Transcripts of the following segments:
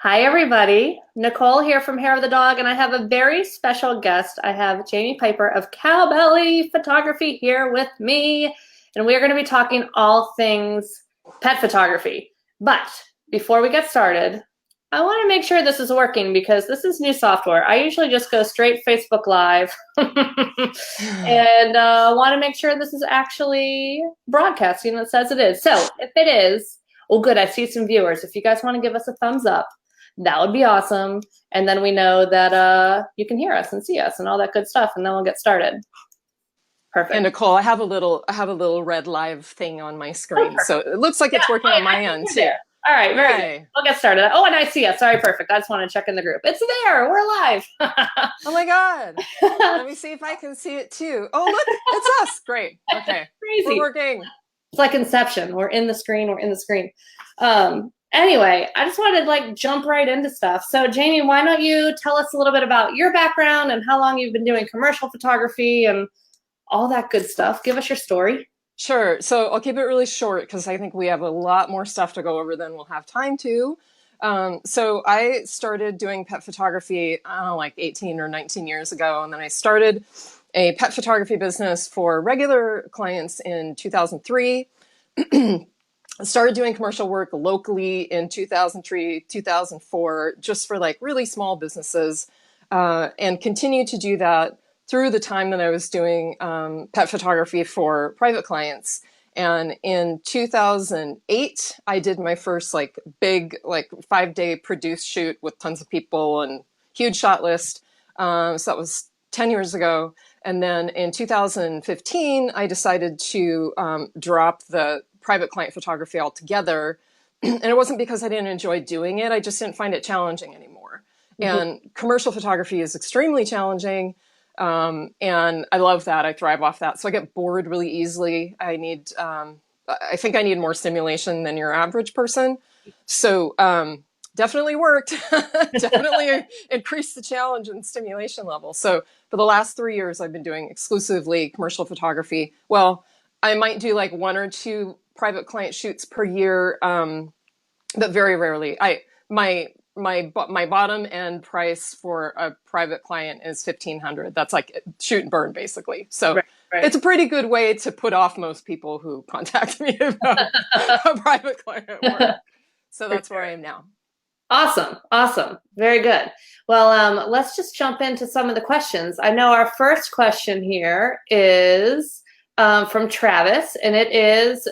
Hi, everybody. Nicole here from Hair of the Dog, and I have a very special guest. I have Jamie Piper of Cowbelly Photography here with me, and we are going to be talking all things pet photography. But before we get started, I want to make sure this is working because this is new software. I usually just go straight Facebook Live and want to make sure this is actually broadcasting. It says it is. So if it is, well, good. I see some viewers. If you guys want to give us a thumbs up, that would be awesome. And then we know that you can hear us and see us and all that good stuff. And then we'll get started. Perfect. And Nicole, I have a little red live thing on my screen. So it looks like it's working on my end too. All right, very good. We'll get started. Oh, and I see us. Sorry, perfect. I just want to check in the group. It's there. We're live. Oh my God. Let me see if I can see it too. Oh, look, it's us. Great. Okay. Crazy. We're working. It's like Inception. We're in the screen. We're in the screen. Anyway, I just wanted to jump right into stuff. So Jamie, why don't you tell us a little bit about your background and how long you've been doing commercial photography and all that good stuff. Give us your story. Sure. So I'll keep it really short because I think we have a lot more stuff to go over than we'll have time to. So I started doing pet photography, I don't know, like 18 or 19 years ago. And then I started a pet photography business for regular clients in 2003. I started doing commercial work locally in 2003, 2004, just for really small businesses, and continued to do that through the time that I was doing pet photography for private clients. And in 2008, I did my first big 5-day produced shoot with tons of people and huge shot list. So that was 10 years ago. And then in 2015, I decided to drop the private client photography altogether. And it wasn't because I didn't enjoy doing it. I just didn't find it challenging anymore. Mm-hmm. And commercial photography is extremely challenging. And I love that. I thrive off that. So I get bored really easily. I think I need more stimulation than your average person. So definitely worked. Definitely increased the challenge and stimulation level. So for the last 3 years, I've been doing exclusively commercial photography. Well, I might do 1 or 2 private client shoots per year, but very rarely. My bottom end price for a private client is $1,500. That's shoot and burn basically. So right. It's a pretty good way to put off most people who contact me about a private client work. So that's where I am now. Awesome. Very good. Well, let's just jump into some of the questions. I know our first question here is from Travis, and it is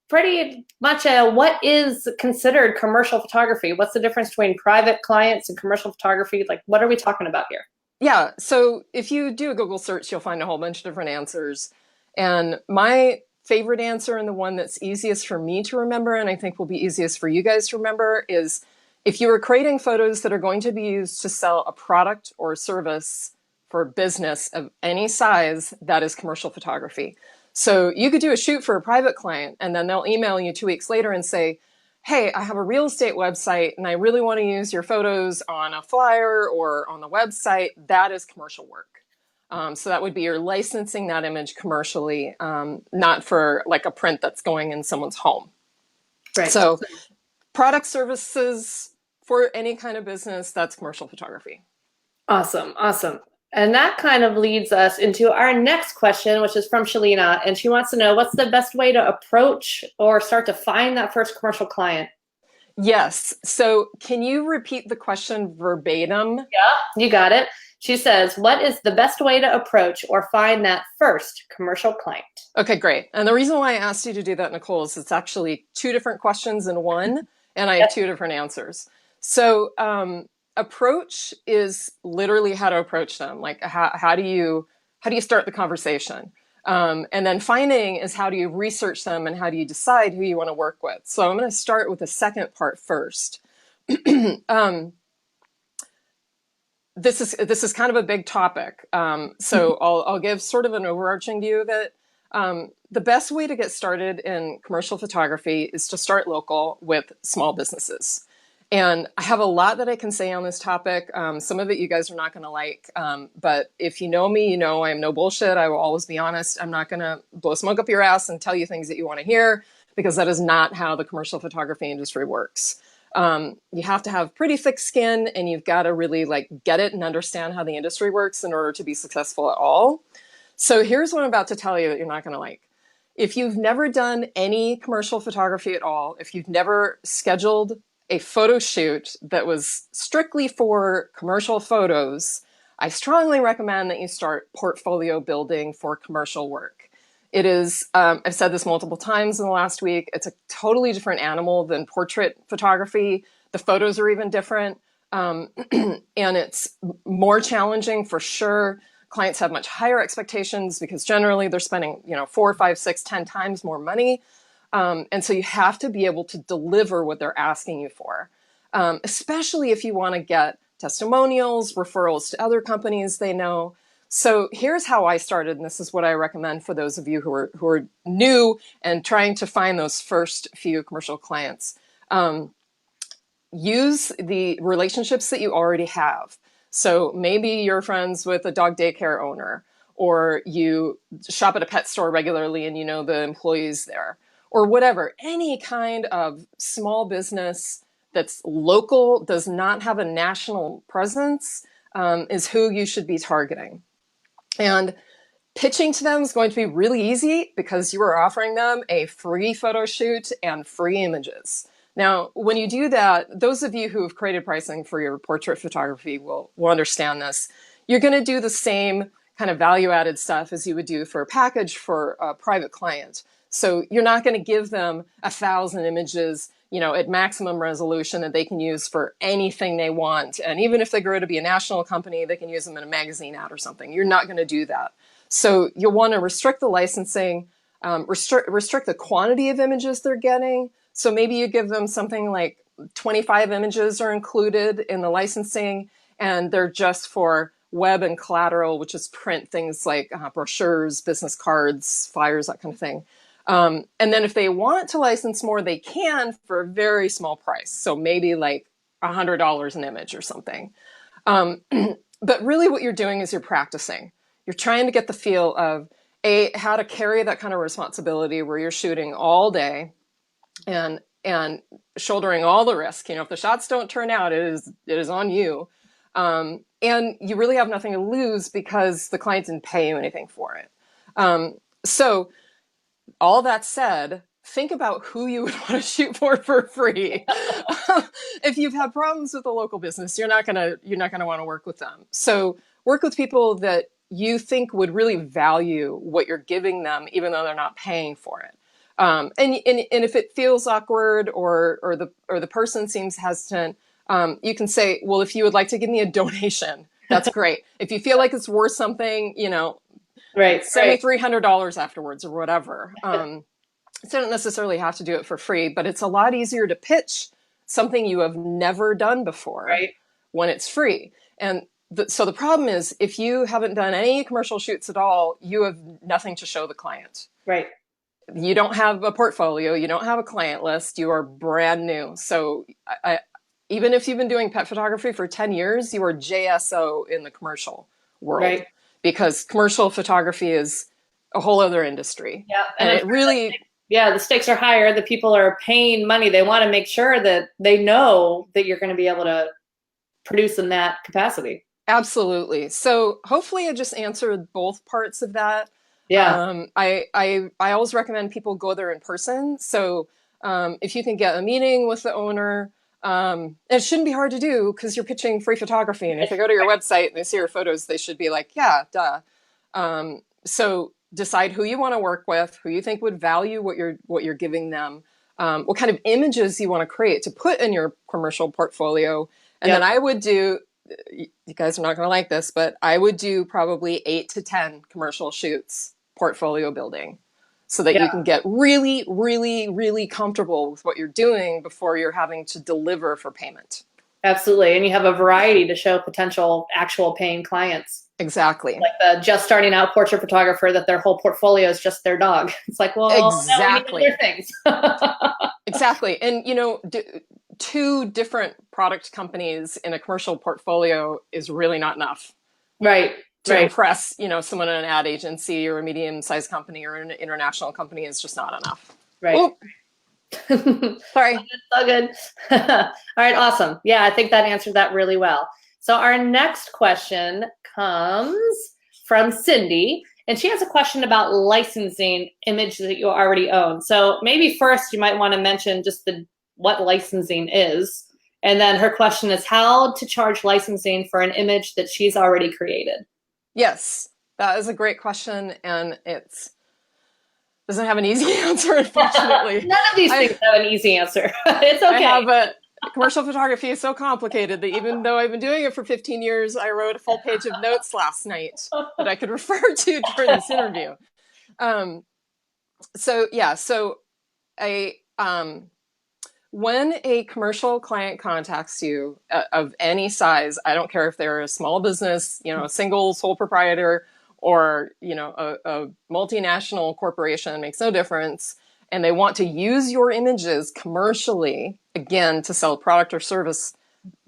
pretty much what is considered commercial photography? What's the difference between private clients and commercial photography? What are we talking about here? Yeah, so if you do a Google search, you'll find a whole bunch of different answers. And my favorite answer, and the one that's easiest for me to remember, and I think will be easiest for you guys to remember, is if you are creating photos that are going to be used to sell a product or service for business of any size, that is commercial photography. So you could do a shoot for a private client, and then they'll email you 2 weeks later and say, hey, I have a real estate website and I really want to use your photos on a flyer or on the website. That is commercial work. So that would be you're licensing that image commercially, not for a print that's going in someone's home. Right. So product services for any kind of business, that's commercial photography. Awesome. And that kind of leads us into our next question, which is from Shalina. And she wants to know, what's the best way to approach or start to find that first commercial client? Yes. So can you repeat the question verbatim? Yeah, you got it. She says, what is the best way to approach or find that first commercial client? Okay, great. And the reason why I asked you to do that, Nicole, is it's actually 2 different questions in one, and I have 2 different answers. So approach is literally how to approach them. How do you start the conversation? And then finding is how do you research them and how do you decide who you want to work with? So I'm going to start with the second part first. This is kind of a big topic. So I'll give sort of an overarching view of it. The best way to get started in commercial photography is to start local with small businesses. And I have a lot that I can say on this topic. Some of it you guys are not going to like. But if you know me, you know I am no bullshit. I will always be honest. I'm not going to blow smoke up your ass and tell you things that you want to hear, because that is not how the commercial photography industry works. You have to have pretty thick skin, and you've got to really like get it and understand how the industry works in order to be successful at all. So here's what I'm about to tell you that you're not going to like. If you've never done any commercial photography at all, if you've never scheduled a photo shoot that was strictly for commercial photos, I strongly recommend that you start portfolio building for commercial work. It is, I've said this multiple times in the last week, it's a totally different animal than portrait photography. The photos are even different. And it's more challenging for sure. Clients have much higher expectations because generally they're spending, 4, 5, 6, 10 times more money. And so you have to be able to deliver what they're asking you for, especially if you want to get testimonials, referrals to other companies they know. So here's how I started, and this is what I recommend for those of you who are new and trying to find those first few commercial clients. Use the relationships that you already have. So maybe you're friends with a dog daycare owner, or you shop at a pet store regularly and you know the employees there, or whatever. Any kind of small business that's local, does not have a national presence, is who you should be targeting. And pitching to them is going to be really easy because you are offering them a free photo shoot and free images. Now, when you do that, those of you who have created pricing for your portrait photography will understand this. You're going to do the same kind of value-added stuff as you would do for a package for a private client. So you're not going to give them 1,000 images, at maximum resolution that they can use for anything they want. And even if they grow to be a national company, they can use them in a magazine ad or something. You're not going to do that. So you'll want to restrict the licensing, restrict the quantity of images they're getting. So maybe you give them something like 25 images are included in the licensing, and they're just for web and collateral, which is print things like brochures, business cards, flyers, that kind of thing. And then if they want to license more, they can for a very small price. So maybe like $100 an image or something. But really what you're doing is you're practicing. You're trying to get the feel of how to carry that kind of responsibility where you're shooting all day and shouldering all the risk. If the shots don't turn out, it is on you. And you really have nothing to lose because the client didn't pay you anything for it. So all that said, think about who you would want to shoot for free. If you've had problems with a local business, you're not gonna want to work with them. So work with people that you think would really value what you're giving them, even though they're not paying for it. And if it feels awkward or the person seems hesitant, you can say, well, if you would like to give me a donation, that's great. If you feel like it's worth something, right, send me $300 afterwards or whatever. So you don't necessarily have to do it for free, but it's a lot easier to pitch something you have never done before when it's free. And so the problem is, if you haven't done any commercial shoots at all, you have nothing to show the client. Right. You don't have a portfolio. You don't have a client list. You are brand new. So even if you've been doing pet photography for 10 years, you are JSO in the commercial world. Right. Because commercial photography is a whole other industry. Yeah. And it really... the stakes are higher. The people are paying money. They want to make sure that they know that you're going to be able to produce in that capacity. Absolutely. So hopefully I just answered both parts of that. Yeah. I always recommend people go there in person. So if you can get a meeting with the owner, it shouldn't be hard to do because you're pitching free photography. And if they go to your website and they see your photos, they should be like, yeah, duh. So decide who you want to work with, who you think would value what you're giving them, what kind of images you want to create to put in your commercial portfolio. And then I would do, you guys are not going to like this, but I would do probably 8 to 10 commercial shoots, portfolio building, so that you can get really, really, really comfortable with what you're doing before you're having to deliver for payment. Absolutely. And you have a variety to show potential actual paying clients. Exactly. Like the just starting out portrait photographer that their whole portfolio is just their dog. It's like, well, exactly. no, we need other things. Exactly. And, 2 different product companies in a commercial portfolio is really not enough. Right. To impress, someone in an ad agency or a medium-sized company or an international company is just not enough. Right. Sorry. So good. All right, awesome. Yeah, I think that answered that really well. So our next question comes from Cindy, and she has a question about licensing images that you already own. So maybe first you might want to mention just what licensing is. And then her question is how to charge licensing for an image that she's already created. Yes, that is a great question, and it doesn't have an easy answer, unfortunately. None of these things have an easy answer. It's I okay. have a commercial photography is so complicated that even though I've been doing it for 15 years, I wrote a full page of notes last night that I could refer to during this interview. Um, so yeah, so I when a commercial client contacts you of any size, I don't care if they're a small business, a single sole proprietor, or a multinational corporation, it makes no difference, and they want to use your images commercially, again, to sell a product or service,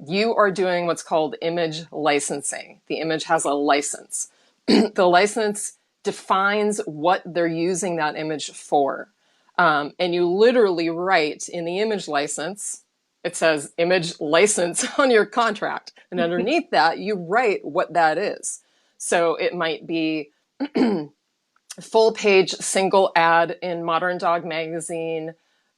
you are doing what's called image licensing. The image has a license. The license defines what they're using that image for. And you literally write in the image license, it says image license on your contract. And underneath that, you write what that is. So it might be full page single ad in Modern Dog Magazine,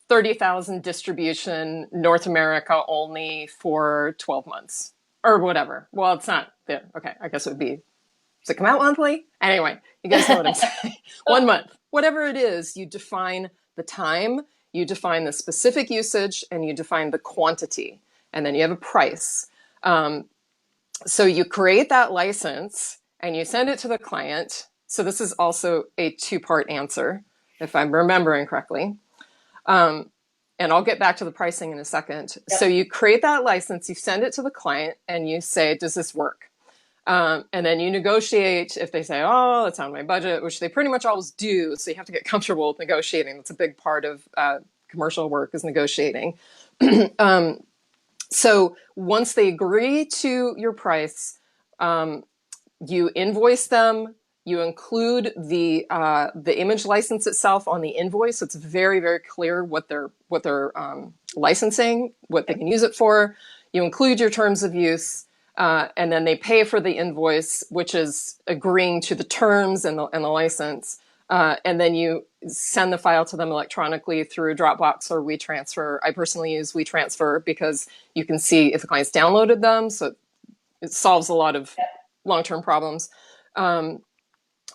30,000 distribution, North America only for 12 months or whatever. Well, it's not there. Okay, I guess it would be, does it come out monthly? Anyway, you guys know what I'm saying. 1 month, whatever it is, you define the time, you define the specific usage, and you define the quantity. And then you have a price. So you create that license and you send it to the client. So this is also a two-part answer, if I'm remembering correctly. And I'll get back to the pricing in a second. Yep. So you create that license, you send it to the client, and you say, does this work? And then you negotiate if they say, oh, it's on my budget, which they pretty much always do. So you have to get comfortable with negotiating. That's a big part of commercial work is negotiating. So once they agree to your price, you invoice them. You include the image license itself on the invoice. So it's very, very clear what they're licensing, what they can use it for. You include your terms of use, and then they pay for the invoice, which is agreeing to the terms and the license. And then you send the file to them electronically through Dropbox or WeTransfer. I personally use WeTransfer because you can see if the client's downloaded them. So it solves a lot of long-term problems.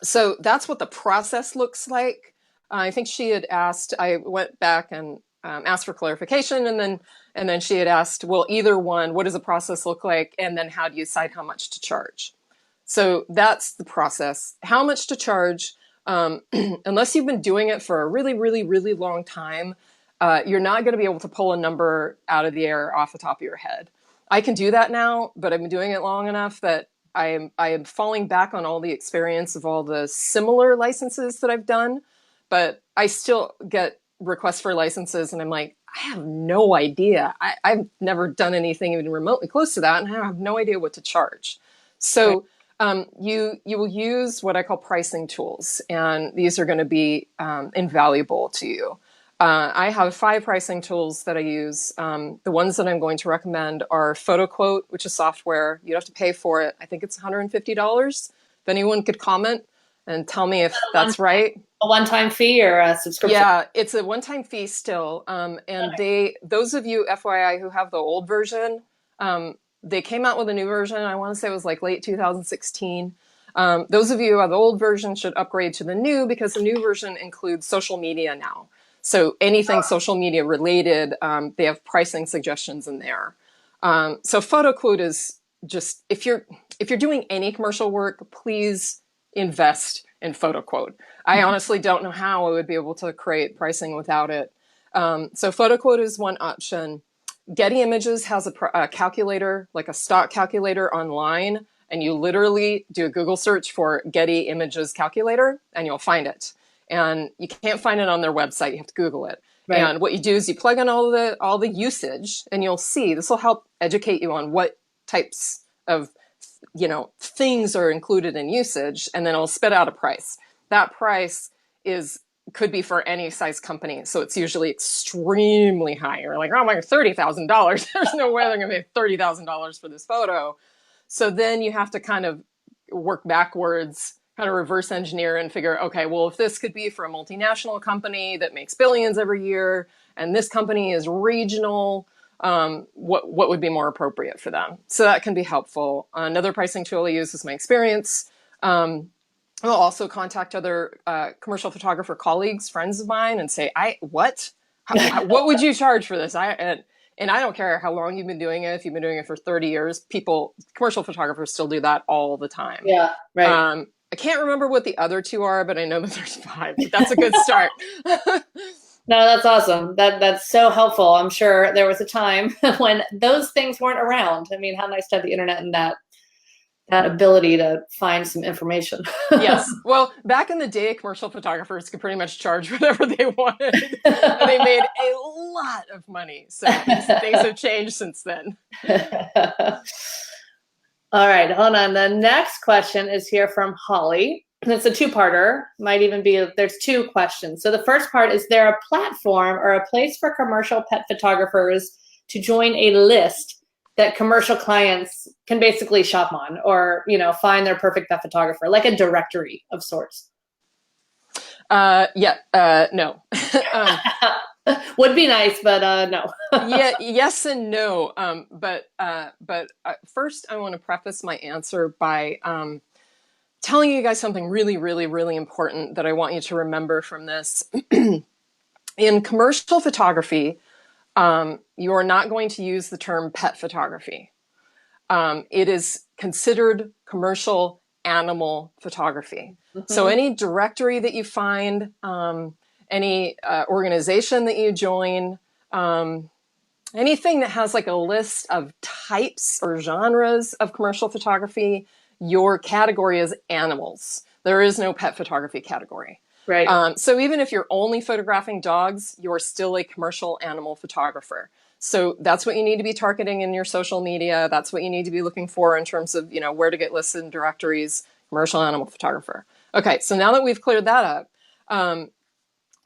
So that's what the process looks like. I think she had asked, I went back and asked for clarification, and then she had asked, well, either one, what does the process look like? And then how do you decide how much to charge? So that's the process. How much to charge, unless you've been doing it for a really, really, really long time, you're not going to be able to pull a number out of the air off the top of your head. I can do that now, but I've been doing it long enough that I am falling back on all the experience of all the similar licenses that I've done, but I still get requests for licenses and I'm like, I have no idea. I've never done anything even remotely close to that, and I have no idea what to charge. So you will use what I call pricing tools, and these are going to be invaluable to you. I have 5 pricing tools that I use. The ones that I'm going to recommend are PhotoQuote, which is software. You have to pay for it. I think it's $150. If anyone could comment and tell me if that's right. A one-time fee or a subscription? Yeah, it's a one-time fee still. And those of you, FYI, who have the old version, they came out with a new version. I want to say it was like late 2016. Those of you who have the old version should upgrade to the new because the new version includes social media now. So anything social media related, they have pricing suggestions in there. So PhotoQuote is just, if you're doing any commercial work, please invest in PhotoQuote. I honestly don't know how I would be able to create pricing without it. So PhotoQuote is one option. Getty Images has a calculator, like a stock calculator online, and you literally do a Google search for Getty Images calculator, and you'll find it. And you can't find it on their website. You have to Google it. Right. And what you do is you plug in all the usage, and you'll see, this will help educate you on what types of things are included in usage, and then it'll spit out a price. That price is could be for any size company. So it's usually extremely high. You're like, oh my, $30,000. There's no way they're going to pay $30,000 for this photo. So then you have to kind of work backwards, kind of reverse engineer and figure, okay, well, if this could be for a multinational company that makes billions every year, and this company is regional, what would be more appropriate for them? So that can be helpful. Another pricing tool I use is my experience. I'll also contact other commercial photographer colleagues, friends of mine, and say, what would you charge for this? And I don't care how long you've been doing it. If you've been doing it for 30 years, commercial photographers still do that all the time. Yeah, right. I can't remember what the other two are, but I know that there's 5. But that's a good start. No, that's awesome. That's so helpful. I'm sure there was a time when those things weren't around. I mean, how nice to have the internet and that ability to find some information. Yes. Well, back in the day, commercial photographers could pretty much charge whatever they wanted. And they made a lot of money. So things have changed since then. All right, hold on. The next question is here from Holly. And it's a 2-parter. Might even be, there's 2 questions. So the first part, is there a platform or a place for commercial pet photographers to join a list that commercial clients can basically shop on, or, find their perfect pet photographer, like a directory of sorts? No. Would be nice, but no. Yeah, yes and no. But first, I want to preface my answer by telling you guys something really, really, really important that I want you to remember from this. In commercial photography, you are not going to use the term pet photography. It is considered commercial animal photography. Mm-hmm. So any directory that you find, any organization that you join, anything that has like a list of types or genres of commercial photography, your category is animals. There is no pet photography category. Right. So even if you're only photographing dogs, you're still a commercial animal photographer. So that's what you need to be targeting in your social media. That's what you need to be looking for in terms of, where to get listed in directories, commercial animal photographer. Okay, so now that we've cleared that up,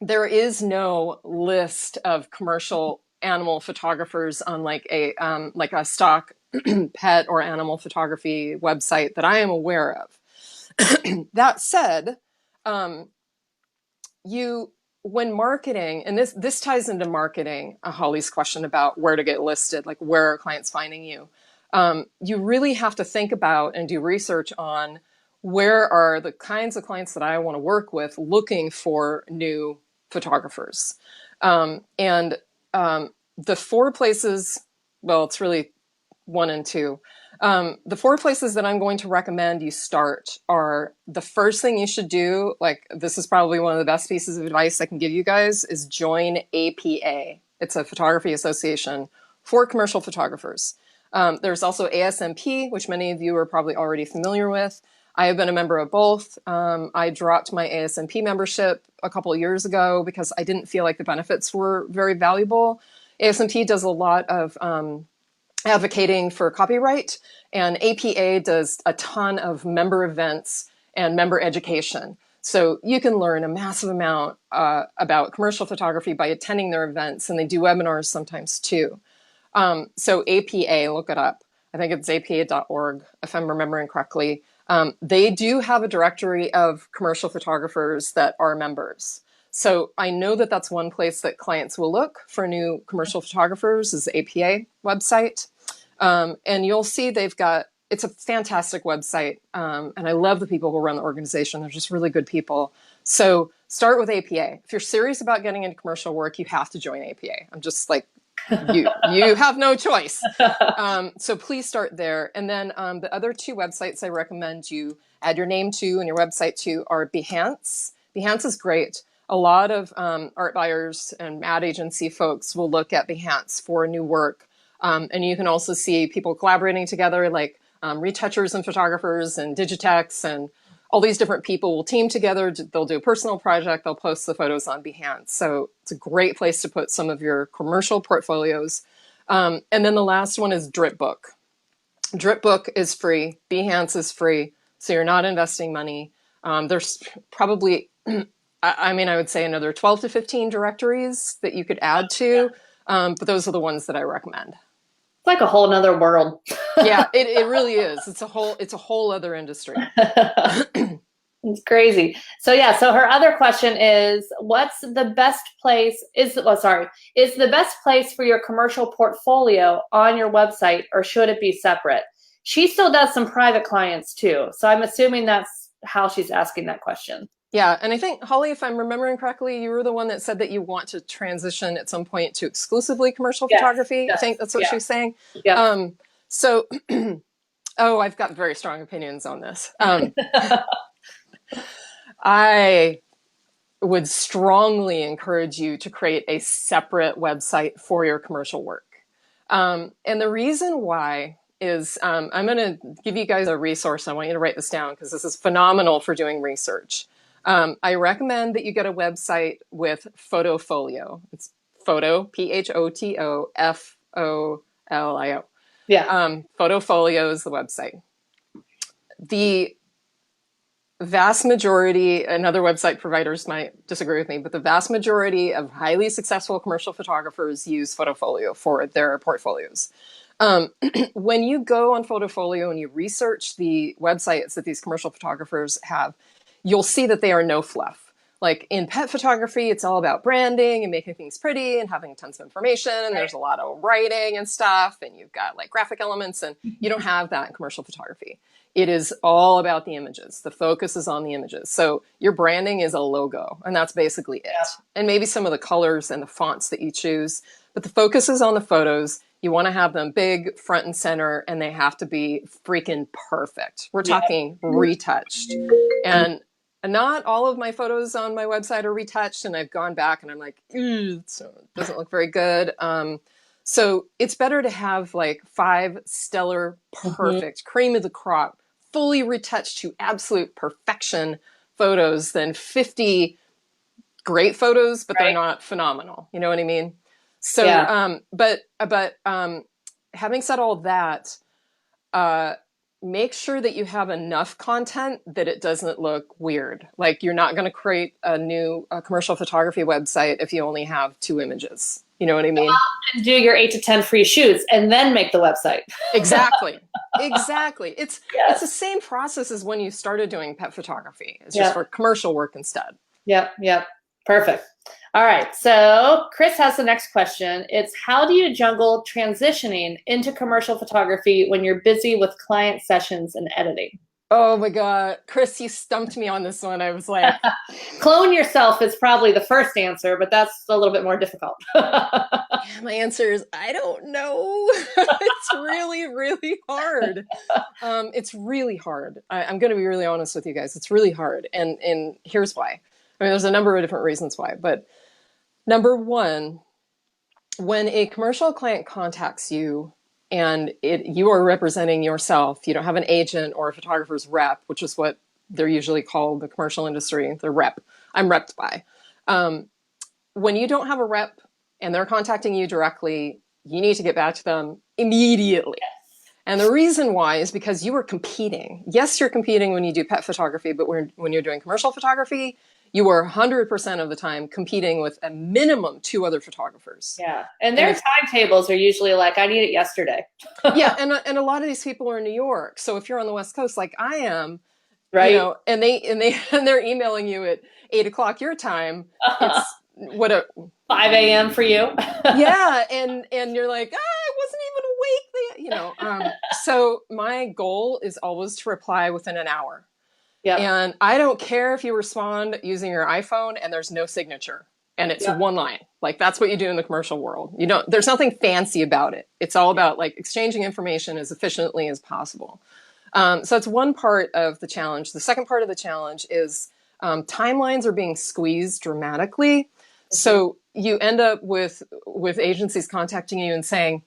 there is no list of commercial animal photographers on like a stock pet or animal photography website that I am aware of. That said, when marketing, and this ties into marketing, Holly's question about where to get listed, like where are clients finding you? You really have to think about and do research on where are the kinds of clients that I want to work with looking for new photographers. The 4 places, well, it's really 1 and 2. The 4 places that I'm going to recommend you start are, the first thing you should do, like this is probably one of the best pieces of advice I can give you guys, is join APA. It's a photography association for commercial photographers. There's also ASMP, which many of you are probably already familiar with. I have been a member of both. I dropped my ASMP membership a couple of years ago because I didn't feel like the benefits were very valuable. ASMP does a lot of advocating for copyright, and APA does a ton of member events and member education. So you can learn a massive amount about commercial photography by attending their events, and they do webinars sometimes too. So APA, look it up. I think it's apa.org, if I'm remembering correctly. They do have a directory of commercial photographers that are members. So I know that that's one place that clients will look for new commercial photographers, is the APA website. And you'll see it's a fantastic website. And I love the people who run the organization. They're just really good people. So start with APA. If you're serious about getting into commercial work, you have to join APA. I'm just like, you have no choice. So please start there. And then the other 2 websites I recommend you add your name to and your website to are Behance. Behance is great. A lot of art buyers and ad agency folks will look at Behance for new work. And you can also see people collaborating together, like retouchers and photographers and Digitex, and all these different people will team together. They'll do a personal project. They'll post the photos on Behance. So it's a great place to put some of your commercial portfolios. And then the last one is Dripbook. Dripbook is free. Behance is free. So you're not investing money. There's probably I mean, I would say another 12 to 15 directories that you could add to, but those are the ones that I recommend. It's like a whole nother world. Yeah, it really is. It's a whole other industry. It's crazy. So yeah, so her other question is, what's the best place is the best place for your commercial portfolio on your website, or should it be separate? She still does some private clients too. So I'm assuming that's how she's asking that question. Yeah, and I think, Holly, if I'm remembering correctly, you were the one that said that you want to transition at some point to exclusively commercial photography. Yes, I think that's what she was saying. Yeah. So, oh, I've got very strong opinions on this. I would strongly encourage you to create a separate website for your commercial work. And the reason why is I'm going to give you guys a resource. I want you to write this down because this is phenomenal for doing research. I recommend that you get a website with Photofolio. It's photo, Photofolio. Yeah. Photofolio is the website. The vast majority, and other website providers might disagree with me, but the vast majority of highly successful commercial photographers use Photofolio for their portfolios. When you go on Photofolio and you research the websites that these commercial photographers have, you'll see that they are no fluff. Like in pet photography, it's all about branding and making things pretty and having tons of information. And there's a lot of writing and stuff. And you've got like graphic elements, and you don't have that in commercial photography. It is all about the images. The focus is on the images. So your branding is a logo, and that's basically it. Yeah. And maybe some of the colors and the fonts that you choose, but the focus is on the photos. You want to have them big, front and center, and they have to be freaking perfect. We're talking retouched. And not all of my photos on my website are retouched, and I've gone back and I'm like, it doesn't look very good. So it's better to have like 5 stellar, perfect, cream of the crop, fully retouched to absolute perfection photos than 50 great photos, but they're not phenomenal. You know what I mean? So, but having said all that, make sure that you have enough content that it doesn't look weird. Like you're not going to create a new commercial photography website if you only have 2 images. You know what I mean? And do your 8 to 10 free shoots and then make the website. Exactly. It's the same process as when you started doing pet photography. It's just for commercial work instead. Yep. Perfect. All right. So Chris has the next question. It's, how do you juggle transitioning into commercial photography when you're busy with client sessions and editing? Oh my God. Chris, you stumped me on this one. I was like, clone yourself is probably the first answer, but that's a little bit more difficult. My answer is, I don't know. It's really, really hard. It's really hard. I'm going to be really honest with you guys. It's really hard. And here's why. I mean, there's a number of different reasons why, but number one, when a commercial client contacts you and you are representing yourself, you don't have an agent or a photographer's rep, which is what they're usually called, the commercial industry, the rep. I'm repped by. When you don't have a rep and they're contacting you directly, you need to get back to them immediately. And the reason why is because you are competing. Yes, you're competing when you do pet photography, but when you're doing commercial photography, you are 100% of the time competing with a minimum 2 other photographers. Yeah. And their timetables are usually like, I need it yesterday. Yeah. And a lot of these people are in New York. So if you're on the West Coast, like I am, right. You know, and they're emailing you at 8:00 your time. It's 5 a.m. for you. Yeah. And you're like, I wasn't even awake. So my goal is always to reply within an hour. Yeah. And I don't care if you respond using your iPhone and there's no signature and it's 1 line. Like that's what you do in the commercial world. There's nothing fancy about it. It's all about like exchanging information as efficiently as possible. So that's one part of the challenge. The second part of the challenge is timelines are being squeezed dramatically. Mm-hmm. So you end up with agencies contacting you and saying,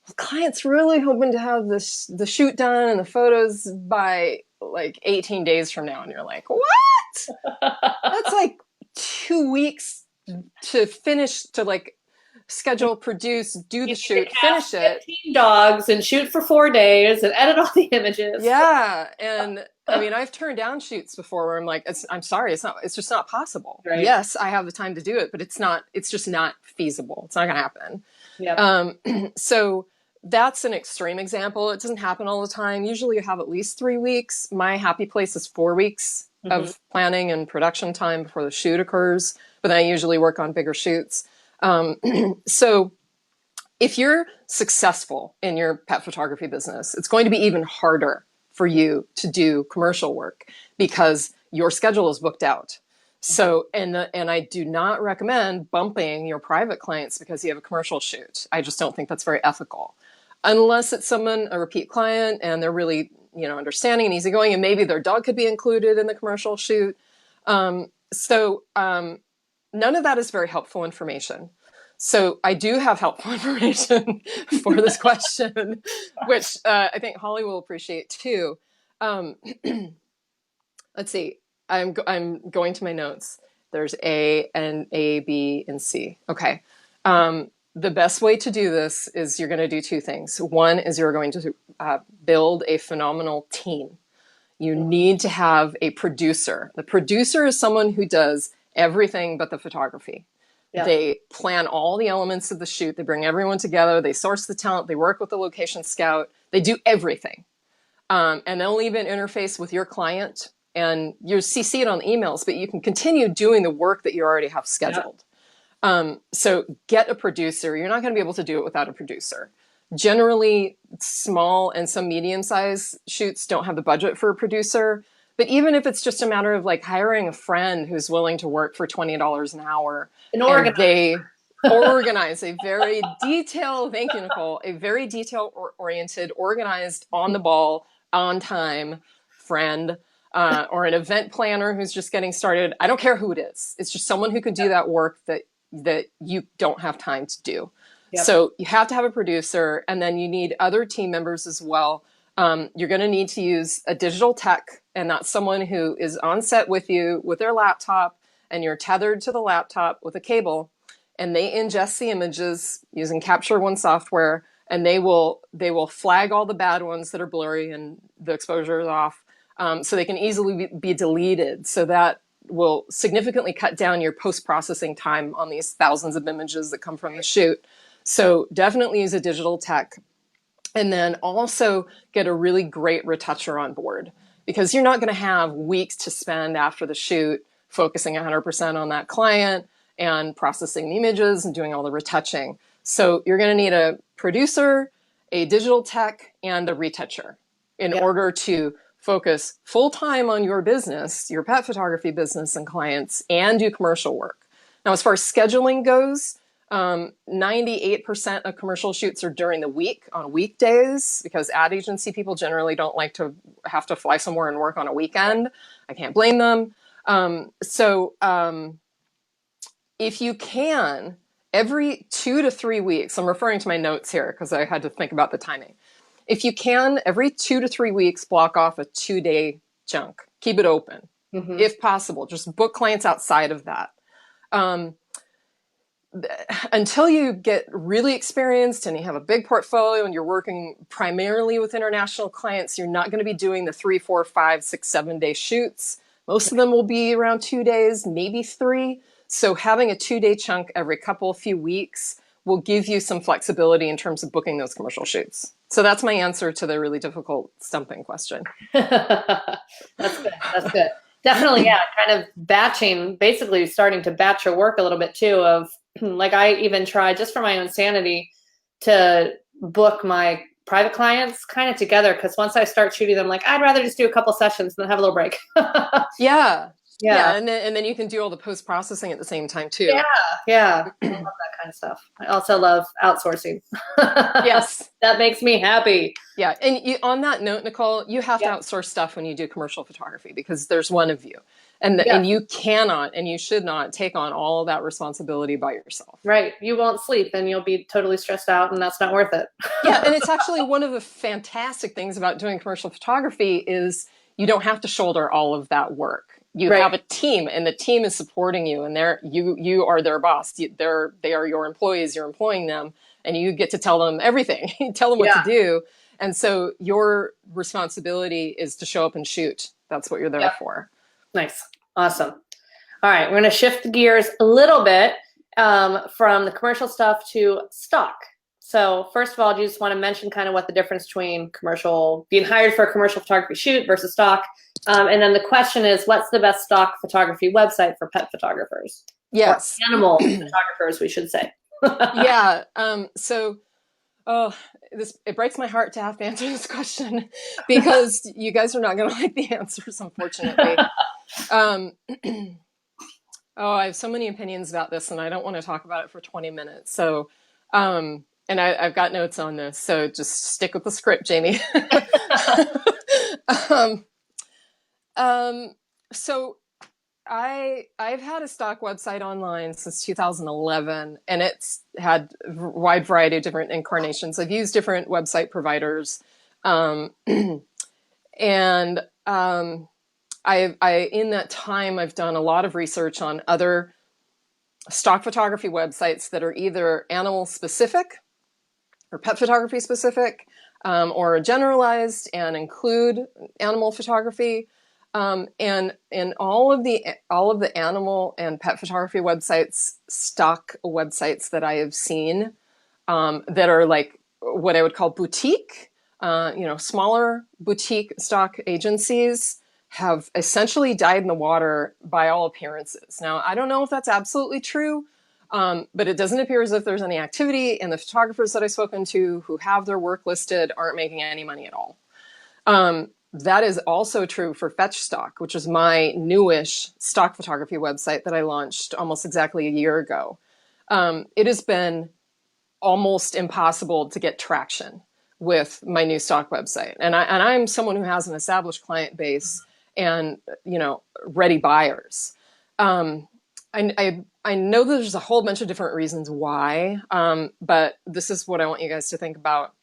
well, client's really hoping to have the shoot done and the photos by like 18 days from now. And you're like, what? That's like 2 weeks to finish, to like schedule, produce, do the shoot, finish it. 15 dogs and shoot for 4 days and edit all the images. Yeah. And I mean, I've turned down shoots before where I'm like, I'm sorry, it's just not possible. Right. Yes, I have the time to do it, but it's just not feasible. It's not going to happen. So that's an extreme example. It doesn't happen all the time. Usually you have at least 3 weeks. My happy place is 4 weeks of planning and production time before the shoot occurs, but then I usually work on bigger shoots. So if you're successful in your pet photography business, it's going to be even harder for you to do commercial work because your schedule is booked out. So, and I do not recommend bumping your private clients because you have a commercial shoot. I just don't think that's very ethical. Unless it's someone, a repeat client, and they're really, understanding and easygoing, and maybe their dog could be included in the commercial shoot. So none of that is very helpful information. So I do have helpful information for this question, which I think Holly will appreciate too. Let's see. I'm going to my notes. There's A, B, and C. Okay. The best way to do this is you're going to do two things. One is you're going to build a phenomenal team. You need to have a producer. The producer is someone who does everything but the photography. Yeah. They plan all the elements of the shoot. They bring everyone together. They source the talent. They work with the location scout. They do everything. And they'll even interface with your client. And you CC it on emails, but you can continue doing the work that you already have scheduled. Yeah. So get a producer. You're not going to be able to do it without a producer. Generally, small and some medium-sized shoots don't have the budget for a producer. But even if it's just a matter of like hiring a friend who's willing to work for $20 an hour, and they organize a very detailed, thank you, Nicole, a very detail-oriented, organized, on the ball, on time friend, or an event planner who's just getting started. I don't care who it is. It's just someone who could do that work that you don't have time to do. Yep. So you have to have a producer, and then you need other team members as well. You're going to need to use a digital tech, and that's someone who is on set with you with their laptop, and you're tethered to the laptop with a cable, and they ingest the images using Capture One software, and they will flag all the bad ones that are blurry and the exposure is off, so they can easily be deleted. So that will significantly cut down your post-processing time on these thousands of images that come from the shoot. So definitely use a digital tech. And then also get a really great retoucher on board, because you're not going to have weeks to spend after the shoot focusing 100% on that client and processing the images and doing all the retouching. So you're going to need a producer, a digital tech, and a retoucher in order to focus full time on your business, your pet photography business and clients, and do commercial work. Now, as far as scheduling goes, 98% of commercial shoots are during the week on weekdays, because ad agency people generally don't like to have to fly somewhere and work on a weekend. I can't blame them. So if you can, every 2 to 3 weeks, I'm referring to my notes here because I had to think about the timing. If you can, every 2 to 3 weeks, block off a 2-day chunk. Keep it open, if possible. Just book clients outside of that. Until you get really experienced and you have a big portfolio and you're working primarily with international clients, you're not going to be doing the 3, 4, 5, 6, 7-day shoots. Most of them will be around 2 days, maybe 3. So having a 2-day chunk every few weeks will give you some flexibility in terms of booking those commercial shoots. So that's my answer to the really difficult stumping question. That's good. That's good. Definitely, yeah. Kind of batching, basically starting to batch your work a little bit too. Of like, I even try, just for my own sanity, to book my private clients kind of together, because once I start shooting them, like, I'd rather just do a couple sessions than have a little break. Yeah, and then you can do all the post-processing at the same time too. Yeah. I love that kind of stuff. I also love outsourcing. Yes. That makes me happy. Yeah, and on that note, Nicole, you have to outsource stuff when you do commercial photography, because there's one of you. And you cannot and you should not take on all of that responsibility by yourself. Right. You won't sleep and you'll be totally stressed out, and that's not worth it. Yeah, and it's actually one of the fantastic things about doing commercial photography is you don't have to shoulder all of that work. You have a team, and the team is supporting you, and you are their boss. They are your employees. You're employing them, and you get to tell them everything. You tell them what to Yeah. do. And so your responsibility is to show up and shoot. That's what you're there Yep. for. Nice. Awesome. All right, we're going to shift gears a little bit from the commercial stuff to stock. So first of all, do you just want to mention kind of what the difference between commercial, being hired for a commercial photography shoot versus stock? And then the question is, what's the best stock photography website for pet photographers? Yes. Or animal photographers, we should say. Yeah. Oh, it breaks my heart to have to answer this question because you guys are not going to like the answers, unfortunately. I have so many opinions about this, and I don't want to talk about it for 20 minutes. So, and I've got notes on this, so just stick with the script, Jamie. So I've had a stock website online since 2011, and it's had a wide variety of different incarnations. I've used different website providers, and I in that time I've done a lot of research on other stock photography websites that are either animal specific or pet photography specific, or generalized and include animal photography. And all of the animal and pet photography websites, stock websites that I have seen, that are like what I would call boutique, smaller boutique stock agencies, have essentially died in the water by all appearances. Now, I don't know if that's absolutely true, but it doesn't appear as if there's any activity, and the photographers that I've spoken to who have their work listed aren't making any money at all. That is also true for Fetch Stock, which is my newish stock photography website that I launched almost exactly a year ago. It has been almost impossible to get traction with my new stock website. And I'm someone who has an established client base and, ready buyers. I know there's a whole bunch of different reasons why, but this is what I want you guys to think about.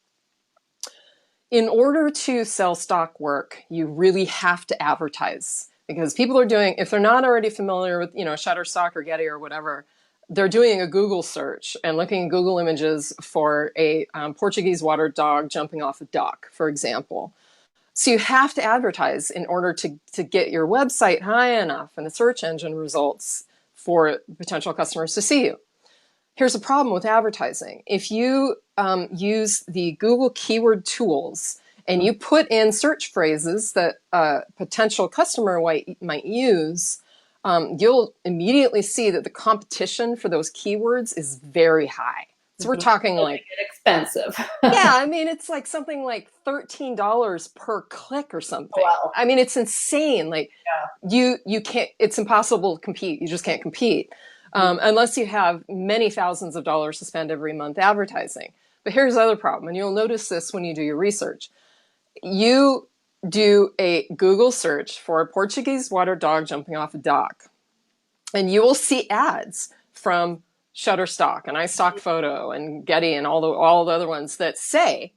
In order to sell stock work, you really have to advertise, because people are doing, if they're not already familiar with, Shutterstock or Getty or whatever, they're doing a Google search and looking at Google images for a Portuguese water dog jumping off a dock, for example. So you have to advertise in order to get your website high enough in the search engine results for potential customers to see you. Here's a problem with advertising. If you use the Google keyword tools and you put in search phrases that a potential customer might use, you'll immediately see that the competition for those keywords is very high. So we're talking like expensive. Yeah, I mean, it's like something like $13 per click or something. Wow. I mean, it's insane. Like you can't, it's impossible to compete. You just can't compete. Unless you have many thousands of dollars to spend every month advertising. But here's the other problem, and you'll notice this when you do your research. You do a Google search for a Portuguese water dog jumping off a dock, and you will see ads from Shutterstock and iStock Photo and Getty and all the other ones that say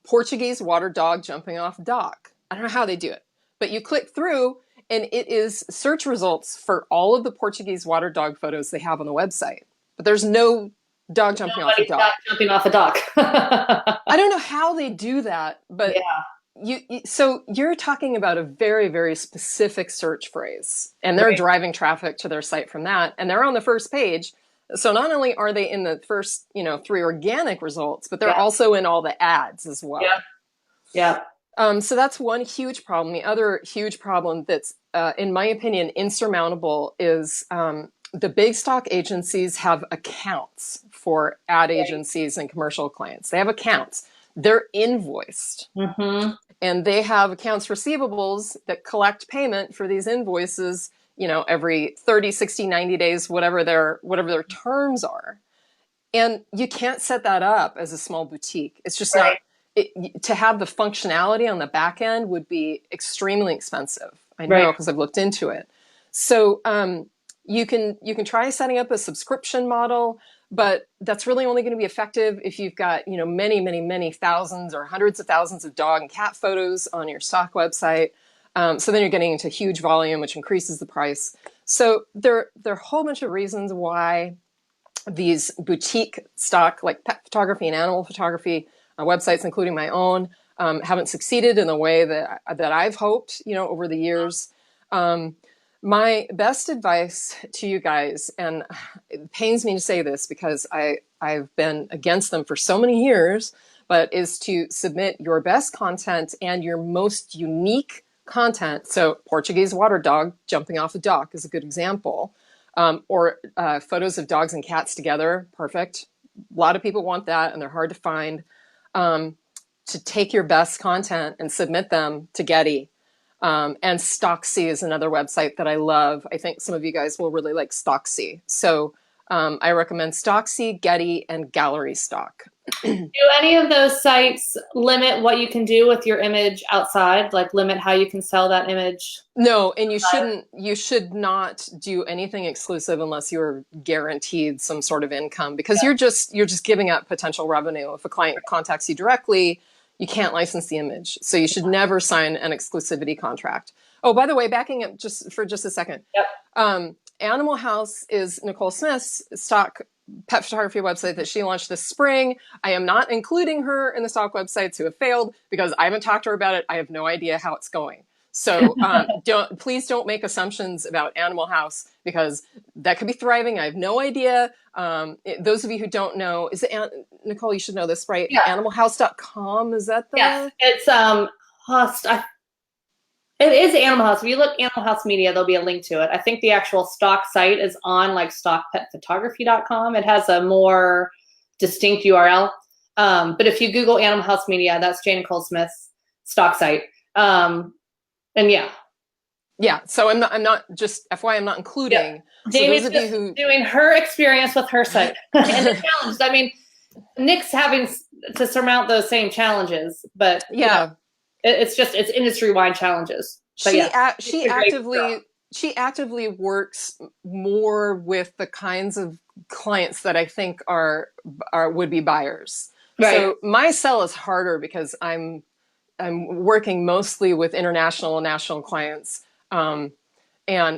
Portuguese water dog jumping off dock. I don't know how they do it, but you click through and it is search results for all of the Portuguese water dog photos they have on the website. But there's no dog jumping off a dock. Jumping off a dock. I don't know how they do that, but so you're talking about a very, very specific search phrase, and they're driving traffic to their site from that, and they're on the first page. So not only are they in the first, 3 organic results, but they're also in all the ads as well. Yeah. So that's one huge problem. The other huge problem that's, in my opinion, insurmountable is the big stock agencies have accounts for ad agencies and commercial clients. They have accounts. They're invoiced. Mm-hmm. And they have accounts receivables that collect payment for these invoices, every 30, 60, 90 days, whatever their terms are. And you can't set that up as a small boutique. It's just not, to have the functionality on the back end would be extremely expensive. I know, because I've looked into it. So you can try setting up a subscription model, but that's really only going to be effective if you've got, many, many, many thousands or hundreds of thousands of dog and cat photos on your stock website. So then you're getting into huge volume, which increases the price. So there are a whole bunch of reasons why these boutique stock, like pet photography and animal photography websites, including my own, haven't succeeded in the way that I've hoped, over the years. My best advice to you guys, and it pains me to say this because I've been against them for so many years, but is to submit your best content and your most unique content. So Portuguese water dog jumping off a dock is a good example. Or photos of dogs and cats together. Perfect. A lot of people want that, and they're hard to find. To take your best content and submit them to Getty. And Stocksy is another website that I love. I think some of you guys will really like Stocksy. So I recommend Stocksy, Getty, and Gallery Stock. Do any of those sites limit what you can do with your image outside? Like limit how you can sell that image? No, and you should not do anything exclusive unless you're guaranteed some sort of income, because you're just giving up potential revenue. If a client contacts you directly, you can't license the image. So you should never sign an exclusivity contract. Oh, by the way, backing up just for a second. Yep. Animal House is Nicole Smith's stock pet photography website that she launched this spring. I am not including her in the stock websites who have failed because I haven't talked to her about it. I have no idea how it's going. So please don't make assumptions about Animal House, because that could be thriving. I have no idea. Those of you who don't know, Nicole, you should know this, right? Yeah. Animalhouse.com, is that the? Yes, it's it is Animal House. If you look Animal House Media, there'll be a link to it. I think the actual stock site is on like stockpetphotography.com. It has a more distinct URL. But if you Google Animal House Media, that's Jane Nicole Smith's stock site. And yeah. So I'm not just FYI, I'm not including. Yeah. Jamie's just doing her experience with her site and the challenges. I mean, Nick's having to surmount those same challenges, but yeah. It's industry-wide challenges. But she actively works more with the kinds of clients that I think are would-be buyers. Right. So my sell is harder because I'm working mostly with international and national clients, and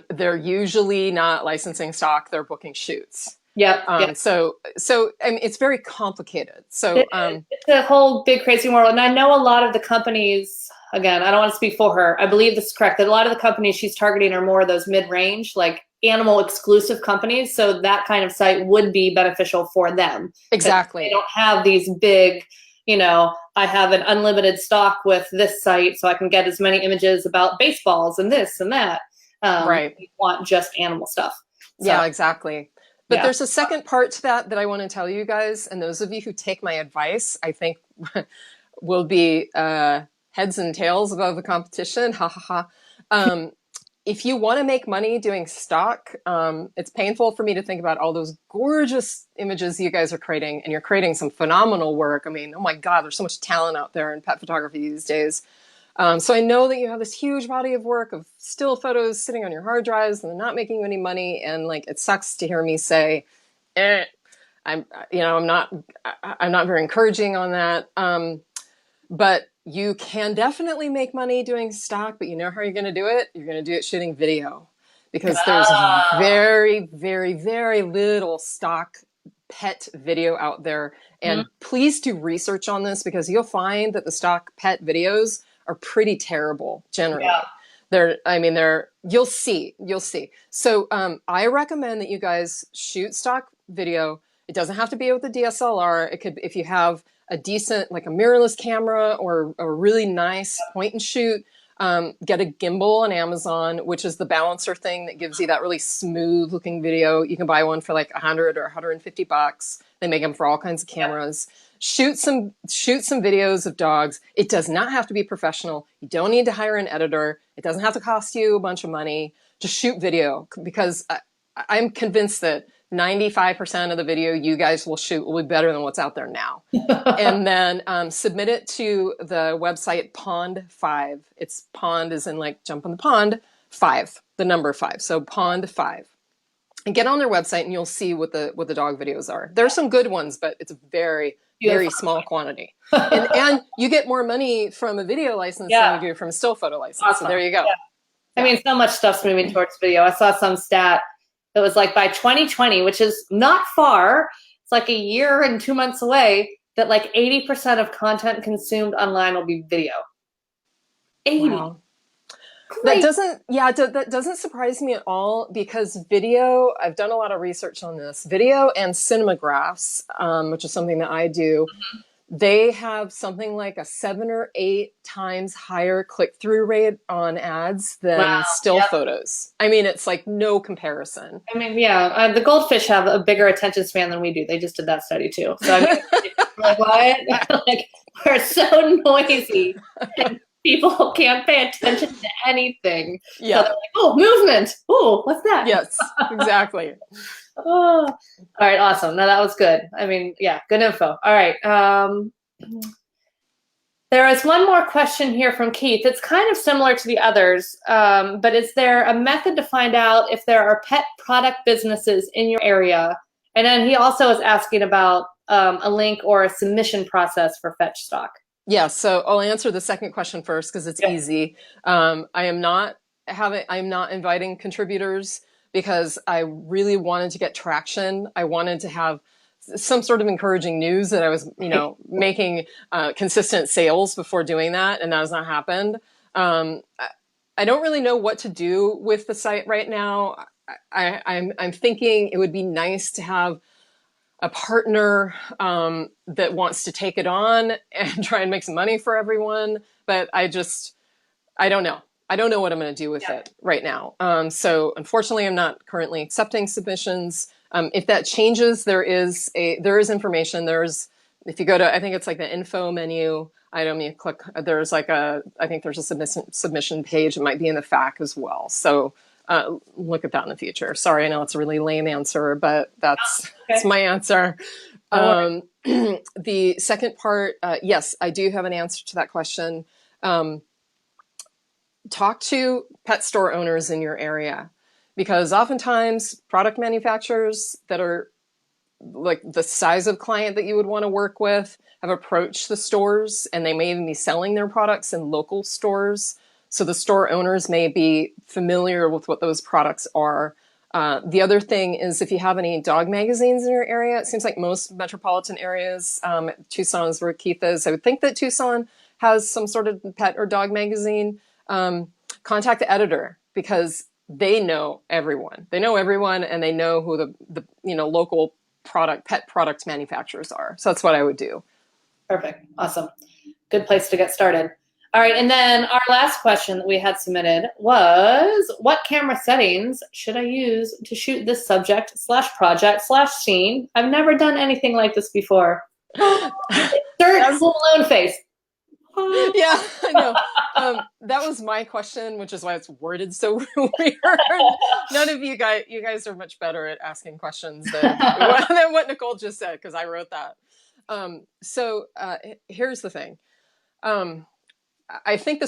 they're usually not licensing stock; they're booking shoots. Yeah. So I mean, it's very complicated. So it's a whole big crazy world, and I know a lot of the companies. Again, I don't want to speak for her. I believe this is correct. That a lot of the companies she's targeting are more of those mid-range, like animal exclusive companies. So that kind of site would be beneficial for them. Exactly. They don't have these big, I have an unlimited stock with this site, so I can get as many images about baseballs and this and that. Right. You want just animal stuff. So, yeah, exactly. But there's a second part to that I want to tell you guys, and those of you who take my advice, I think will be heads and tails above the competition. Ha ha ha. If you want to make money doing stock, it's painful for me to think about all those gorgeous images you guys are creating, and you're creating some phenomenal work. I mean, oh my God, there's so much talent out there in pet photography these days. So I know that you have this huge body of work of still photos sitting on your hard drives and they're not making you any money. And like, it sucks to hear me say, I'm not very encouraging on that. But you can definitely make money doing stock, but you know how you're going to do it? You're going to do it shooting video, because there's very, very, very little stock pet video out there. And please do research on this, because you'll find that the stock pet videos are pretty terrible generally. Yeah. You'll see. So I recommend that you guys shoot stock video. It doesn't have to be with a DSLR. It could, if you have a decent, like a mirrorless camera or a really nice point and shoot, get a gimbal on Amazon, which is the balancer thing that gives you that really smooth looking video. You can buy one for like $100 or $150. They make them for all kinds of cameras. Yeah. Shoot some videos of dogs. It does not have to be professional. You don't need to hire an editor. It doesn't have to cost you a bunch of money. Just shoot video, because I'm convinced that 95% of the video you guys will shoot will be better than what's out there now. And then submit it to the website Pond5. It's pond as in like jump in the pond, 5, the number 5. So Pond5. And get on their website and you'll see what the dog videos are. There are some good ones, but it's a very, very small quantity. And you get more money from a video license than you do from a still photo license. Awesome. So there you go. Yeah. I mean, so much stuff's moving towards video. I saw some stat It was like by 2020, which is not far. It's like a year and 2 months away, that like 80% of content consumed online will be video. 80. Wow. Great. That doesn't surprise me at all because video, I've done a lot of research on this, video and cinemagraphs, which is something that I do. They have something like a 7 or 8 times higher click-through rate on ads than still photos. I mean, it's like no comparison. I mean, yeah, the goldfish have a bigger attention span than we do. They just did that study too. So I mean, like, what? Like, we're so noisy, and people can't pay attention to anything. Yeah. So they're like, oh, movement. Oh, what's that? Yes, exactly. Oh, all right, awesome. No, that was good. I mean, yeah, good info. All right. There is one more question here from Keith. It's kind of similar to the others, but is there a method to find out if there are pet product businesses in your area? And then he also is asking about a link or a submission process for fetch stock. Yeah, so I'll answer the second question first because it's easy. I am not inviting contributors because I really wanted to get traction. I wanted to have some sort of encouraging news that I was, making consistent sales before doing that, and that has not happened. I don't really know what to do with the site right now. I'm thinking it would be nice to have a partner that wants to take it on and try and make some money for everyone. But I don't know. I don't know what I'm going to do with it right now. So unfortunately, I'm not currently accepting submissions. If that changes, there is information. If you go to, I think it's like the info menu item, you click, I think there's a submission page. It might be in the FAQ as well. So look at that in the future. Sorry, I know it's a really lame answer, but that's my answer. The second part, yes, I do have an answer to that question. Talk to pet store owners in your area, because oftentimes product manufacturers that are like the size of client that you would want to work with have approached the stores, and they may even be selling their products in local stores. So the store owners may be familiar with what those products are. The other thing is if you have any dog magazines in your area, it seems like most metropolitan areas, Tucson is where Keith is. I would think that Tucson has some sort of pet or dog magazine. Contact the editor, because they know everyone. They know everyone, and they know who the local pet product manufacturers are. So that's what I would do. Perfect. Awesome. Good place to get started. All right, and then our last question that we had submitted was, what camera settings should I use to shoot this subject/project/scene? I've never done anything like this before. Third alone face. Yeah, I know. That was my question, which is why it's worded so weird. None of you guys are much better at asking questions than what Nicole just said, because I wrote that. So here's the thing. I think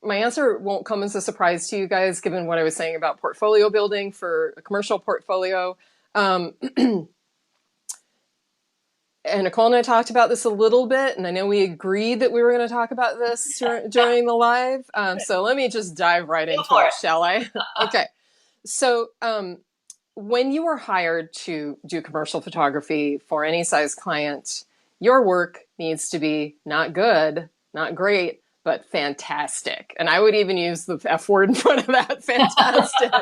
my answer won't come as a surprise to you guys, given what I was saying about portfolio building for a commercial portfolio. And Nicole and I talked about this a little bit, and I know we agreed that we were going to talk about this during the live. So let me just dive right into it, shall I? Okay. So when you are hired to do commercial photography for any size client, your work needs to be not good, not great, but fantastic. And I would even use the F word in front of that, fantastic.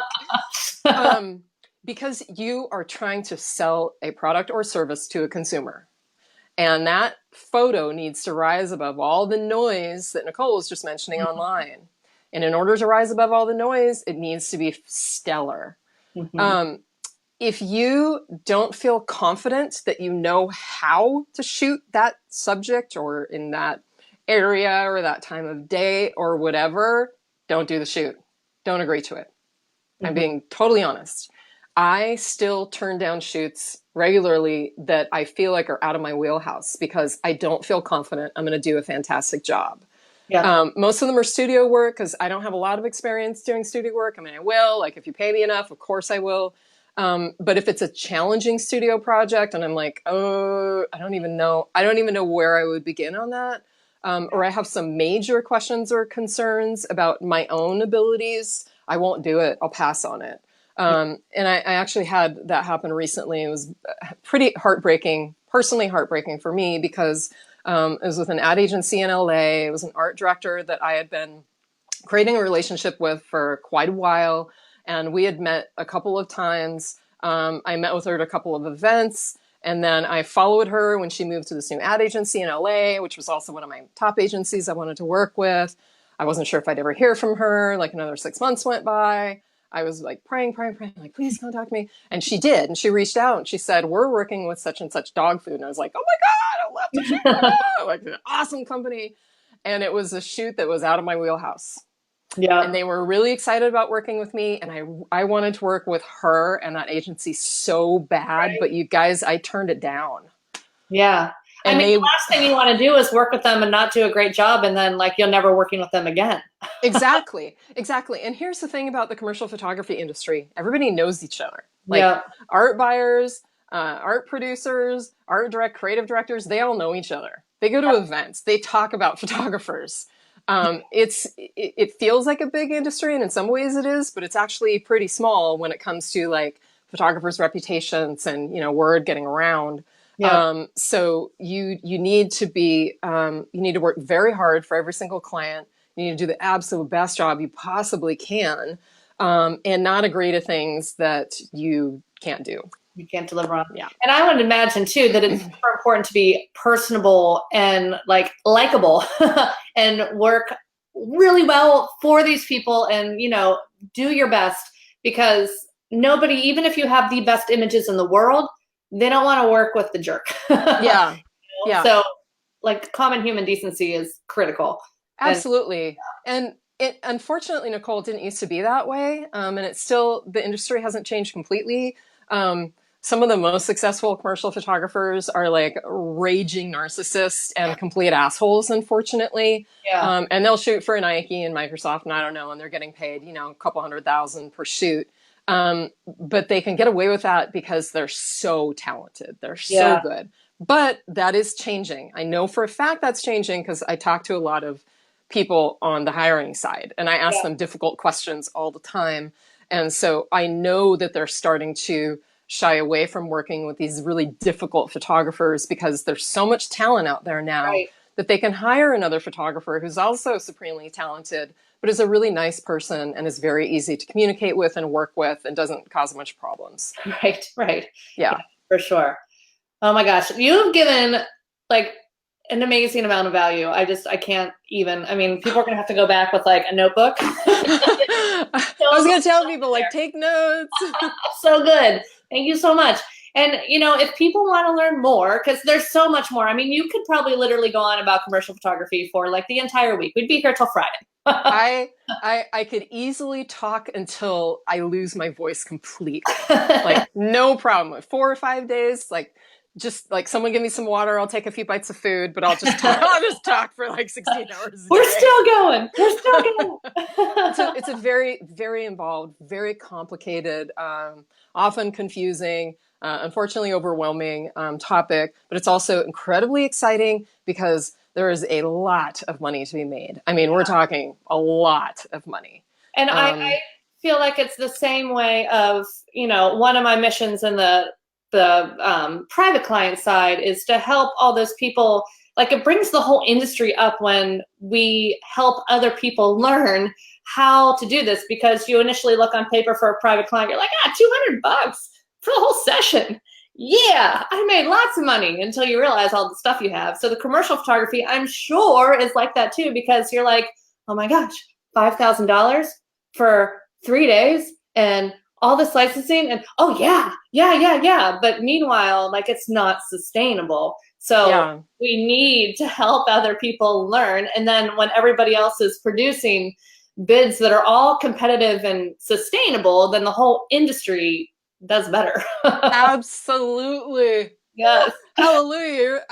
Because you are trying to sell a product or service to a consumer. And that photo needs to rise above all the noise that Nicole was just mentioning online. And in order to rise above all the noise, it needs to be stellar. If you don't feel confident that you know how to shoot that subject or in that area or that time of day or whatever, don't do the shoot. Don't agree to it. I'm being totally honest. I still turn down shoots regularly that I feel like are out of my wheelhouse because I don't feel confident I'm going to do a fantastic job. Yeah. Most of them are studio work because I don't have a lot of experience doing studio work. I mean, I will, like if you pay me enough, of course I will. But if it's a challenging studio project and I'm like, oh, I don't even know where I would begin on that. Or I have some major questions or concerns about my own abilities, I won't do it. I'll pass on it. And I actually had that happen recently. It was pretty heartbreaking, personally heartbreaking for me because it was with an ad agency in LA. It was an art director that I had been creating a relationship with for quite a while. And we had met a couple of times. I met with her at a couple of events. And then I followed her when she moved to this new ad agency in LA, which was also one of my top agencies I wanted to work with. I wasn't sure if I'd ever hear from her. Like another 6 months went by. I was like praying, like, please contact me. And she did. And she reached out and she said, we're working with such and such dog food. And I was like, oh my God, I love to shoot that. Like an awesome company. And it was a shoot that was out of my wheelhouse. Yeah. And they were really excited about working with me. And I wanted to work with her and that agency so bad. Right. But you guys, I turned it down. Yeah. And the last thing you want to do is work with them and not do a great job. And then like, you're never working with them again. Exactly. And here's the thing about the commercial photography industry. Everybody knows each other. Like Yeah. art buyers, art producers, creative directors, they all know each other. They go to events. They talk about photographers. It feels like a big industry, and in some ways it is, but it's actually pretty small when it comes to like photographers' reputations and, word getting around. Yeah. So you need to be, you need to work very hard for every single client. You need to do the absolute best job you possibly can, and not agree to things that you can't do. You can't deliver on. Yeah. And I would imagine too that it's super important to be personable and like likable and work really well for these people and, do your best, because nobody, even if you have the best images in the world, they don't want to work with the jerk. Yeah. Yeah. So like common human decency is critical. Absolutely. And it, unfortunately, Nicole, it didn't used to be that way. And it's still, the industry hasn't changed completely. Some of the most successful commercial photographers are like raging narcissists and complete assholes, unfortunately. Yeah. And they'll shoot for Nike and Microsoft and I don't know, and they're getting paid, a couple $100,000 per shoot. But they can get away with that because they're so talented. They're so good. But that is changing. I know for a fact that's changing because I talk to a lot of people on the hiring side and I ask them difficult questions all the time. And so I know that they're starting to shy away from working with these really difficult photographers because there's so much talent out there now that they can hire another photographer who's also supremely talented, but is a really nice person and is very easy to communicate with and work with and doesn't cause much problems. Right. Yeah. For sure. Oh my gosh. You've given like an amazing amount of value. I can't even, people are going to have to go back with like a notebook. I was going to tell people like, take notes. So good. Thank you so much. And, if people want to learn more, because there's so much more. You could probably literally go on about commercial photography for like the entire week. We'd be here till Friday. I could easily talk until I lose my voice completely. Like no problem. 4 or 5 days, like just like someone give me some water, I'll take a few bites of food, but I'll just talk for like 16 hours. We're still going. It's a very, very involved, very complicated, often confusing, unfortunately overwhelming topic, but it's also incredibly exciting because there is a lot of money to be made. We're talking a lot of money. And I feel like it's the same way of, one of my missions in the private client side is to help all those people. Like it brings the whole industry up when we help other people learn how to do this, because you initially look on paper for a private client, you're like, $200 for the whole session. Yeah, I made lots of money, until you realize all the stuff you have. So the commercial photography, I'm sure, is like that too, because you're like, oh my gosh, $5,000 for 3 days and all this licensing, and oh yeah. But meanwhile, like it's not sustainable. So we need to help other people learn. And then when everybody else is producing bids that are all competitive and sustainable, then the whole industry does better. Absolutely. Yes. Hallelujah.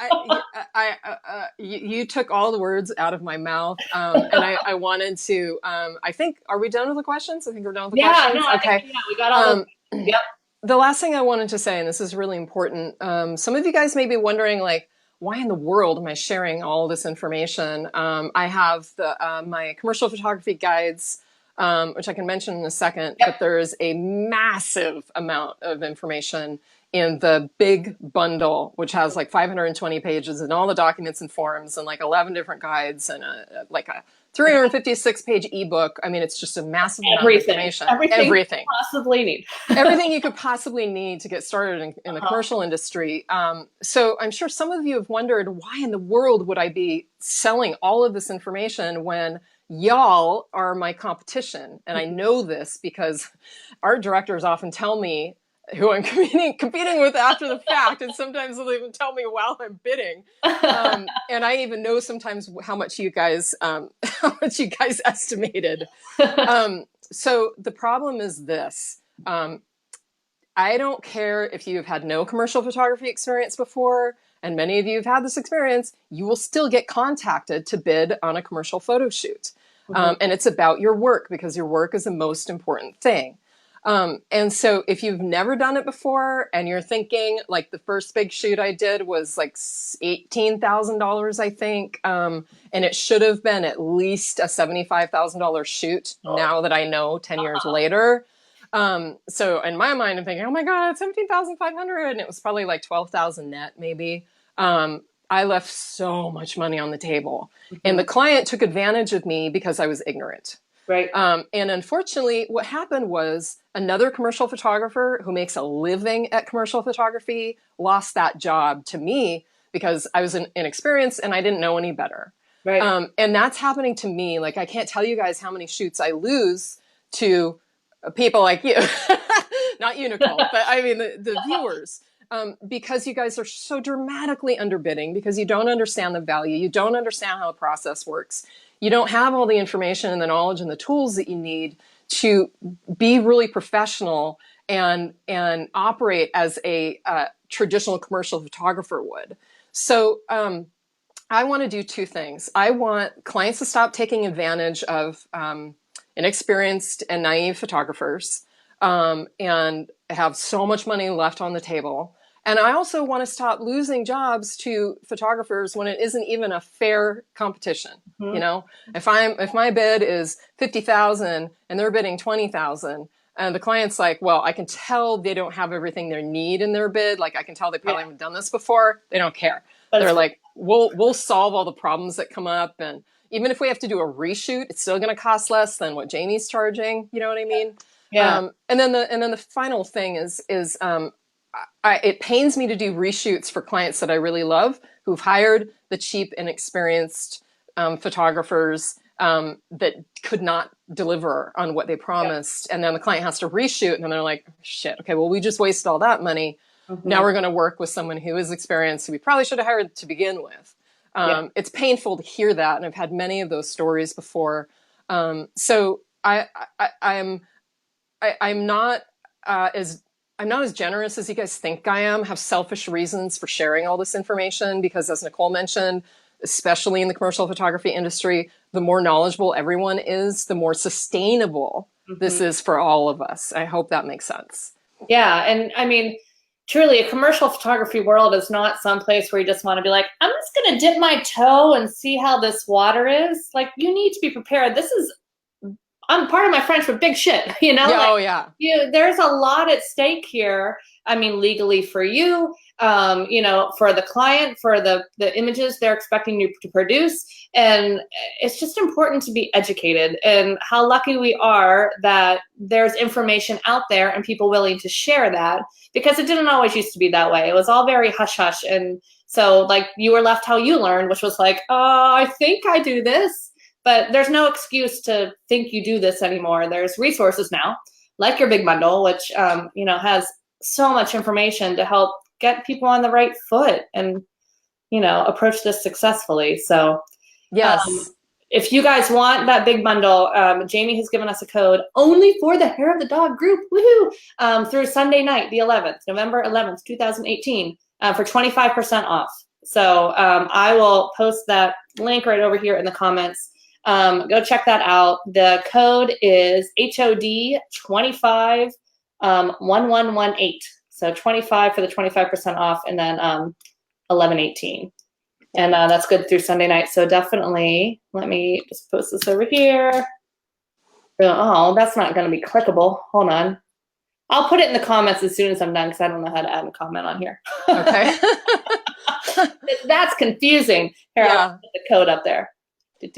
You took all the words out of my mouth. And I wanted to, I think, are we done with the questions? I think we're done with the questions. No, okay. We got all yep. The last thing I wanted to say, and this is really important. Some of you guys may be wondering, like, why in the world am I sharing all this information? I have my commercial photography guides which I can mention in a second, Yep. but there is a massive amount of information in the big bundle, which has like 520 pages and all the documents and forms and like 11 different guides and like a 356 page ebook. I mean, it's just a massive amount of information. Everything you possibly need. Everything you could possibly need to get started in the commercial industry. So I'm sure some of you have wondered, why in the world would I be selling all of this information when y'all are my competition? And I know this because our directors often tell me who I'm competing with after the fact, and sometimes they'll even tell me while I'm bidding. And I even know sometimes how much you guys estimated. So the problem is this. I don't care if you've had no commercial photography experience before, and many of you have had this experience, you will still get contacted to bid on a commercial photo shoot. And it's about your work, because your work is the most important thing. And so if you've never done it before and you're thinking, like, the first big shoot I did was like $18,000, I think. And it should have been at least a $75,000 shoot now that I know 10 years later. So in my mind, I'm thinking, oh my God, 17,500. And it was probably like 12,000 net, maybe. I left so much money on the table, and the client took advantage of me because I was ignorant. Right. And unfortunately, what happened was another commercial photographer who makes a living at commercial photography lost that job to me because I was inexperienced and I didn't know any better. Right. And that's happening to me. Like, I can't tell you guys how many shoots I lose to people like you, not you, Nicole, but I mean the viewers, because you guys are so dramatically underbidding, because you don't understand the value, you don't understand how the process works, you don't have all the information and the knowledge and the tools that you need to be really professional and operate as a traditional commercial photographer would. So I want to do two things. I want clients to stop taking advantage of inexperienced and naive photographers, and have so much money left on the table. And I also want to stop losing jobs to photographers when it isn't even a fair competition. You know, if my bid is 50,000 and they're bidding 20,000, and the client's like, well, I can tell they don't have everything they need in their bid. Like, I can tell they probably haven't done this before. They don't care. They're like, we'll solve all the problems that come up, and even if we have to do a reshoot, it's still going to cost less than what Jamie's charging. You know what I mean? Yeah. And then the final thing is it pains me to do reshoots for clients that I really love, who've hired the cheap, inexperienced photographers that could not deliver on what they promised. And then the client has to reshoot, and then they're like, shit, okay, well, we just wasted all that money. Now we're going to work with someone who is experienced, who we probably should have hired to begin with. It's painful to hear that, and I've had many of those stories before. So I'm not as generous as you guys think I am. Have selfish reasons for sharing all this information, because, as Nicole mentioned, especially in the commercial photography industry, the more knowledgeable everyone is, the more sustainable this is for all of us. I hope that makes sense. Yeah, and I mean, truly, a commercial photography world is not some place where you just want to be like, I'm just going to dip my toe and see how this water is. Like, you need to be prepared. I'm part of my French with big shit, you know? Yeah, like, oh, yeah. There's a lot at stake here. I mean, legally for you, you know, for the client, for the images they're expecting you to produce. And it's just important to be educated, and how lucky we are that there's information out there and people willing to share that, because it didn't always used to be that way. It was all very hush hush. And so, like, you were left how you learned, which was like, I think I do this. But there's no excuse to think you do this anymore. There's resources now, like your Big Bundle, which you know, has so much information to help get people on the right foot and, you know, approach this successfully. So Yes. if you guys want that Big Bundle, Jamie has given us a code only for the Hair of the Dog group, woohoo, through Sunday night, the 11th, November 11th, 2018, for 25% off. So I will post that link right over here in the comments. Go check that out. The code is HOD25 1118. So 25 for the 25% off, and then 1118. And that's good through Sunday night. So definitely, let me just post this over here. Oh, that's not going to be clickable. Hold on. I'll put it in the comments as soon as I'm done because I don't know how to add a comment on here. Okay. That's confusing. Here, Yeah. I'll put the code up there.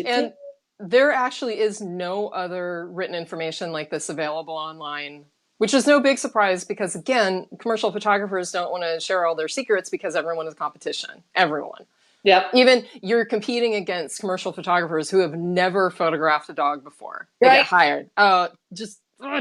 And there actually is no other written information like this available online, which is no big surprise because, again, commercial photographers don't want to share all their secrets because everyone is competition. Everyone. Yep. Even you're competing against commercial photographers who have never photographed a dog before. They Right. get hired.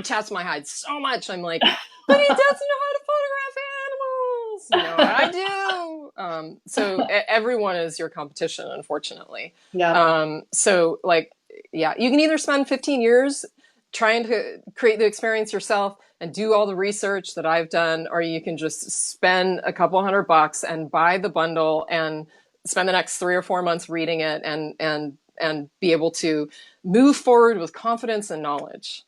Taps my hide so much. I'm like, but he doesn't know how to photograph animals. You know what I do? So everyone is your competition, unfortunately. Yeah. So like, yeah, you can either spend 15 years trying to create the experience yourself and do all the research that I've done, or you can just spend a couple $100 and buy the bundle and spend the next 3 or 4 months reading it and be able to move forward with confidence and knowledge.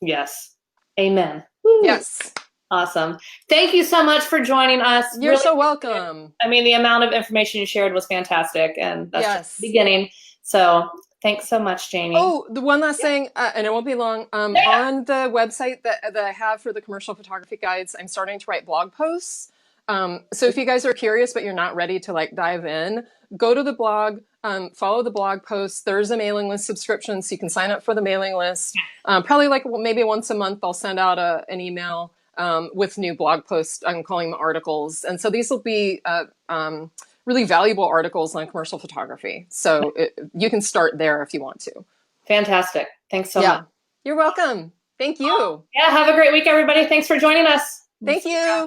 Yes. Amen. Woo. Yes. Awesome. Thank you so much for joining us. You're really so welcome. I mean, the amount of information you shared was fantastic, and that's just the beginning. So thanks so much, Jamie. Oh, the one last thing, and it won't be long. On the website that I have for the commercial photography guides, I'm starting to write blog posts. So if you guys are curious, but you're not ready to like dive in, go to the blog, follow the blog posts. There's a mailing list subscription, so you can sign up for the mailing list. Probably like maybe once a month, I'll send out an email with new blog posts. I'm calling them articles. And so these will be really valuable articles on commercial photography. So you can start there if you want to. Fantastic. Thanks so much. You're welcome. Thank you. Yeah, have a great week, everybody. Thanks for joining us. Thank you.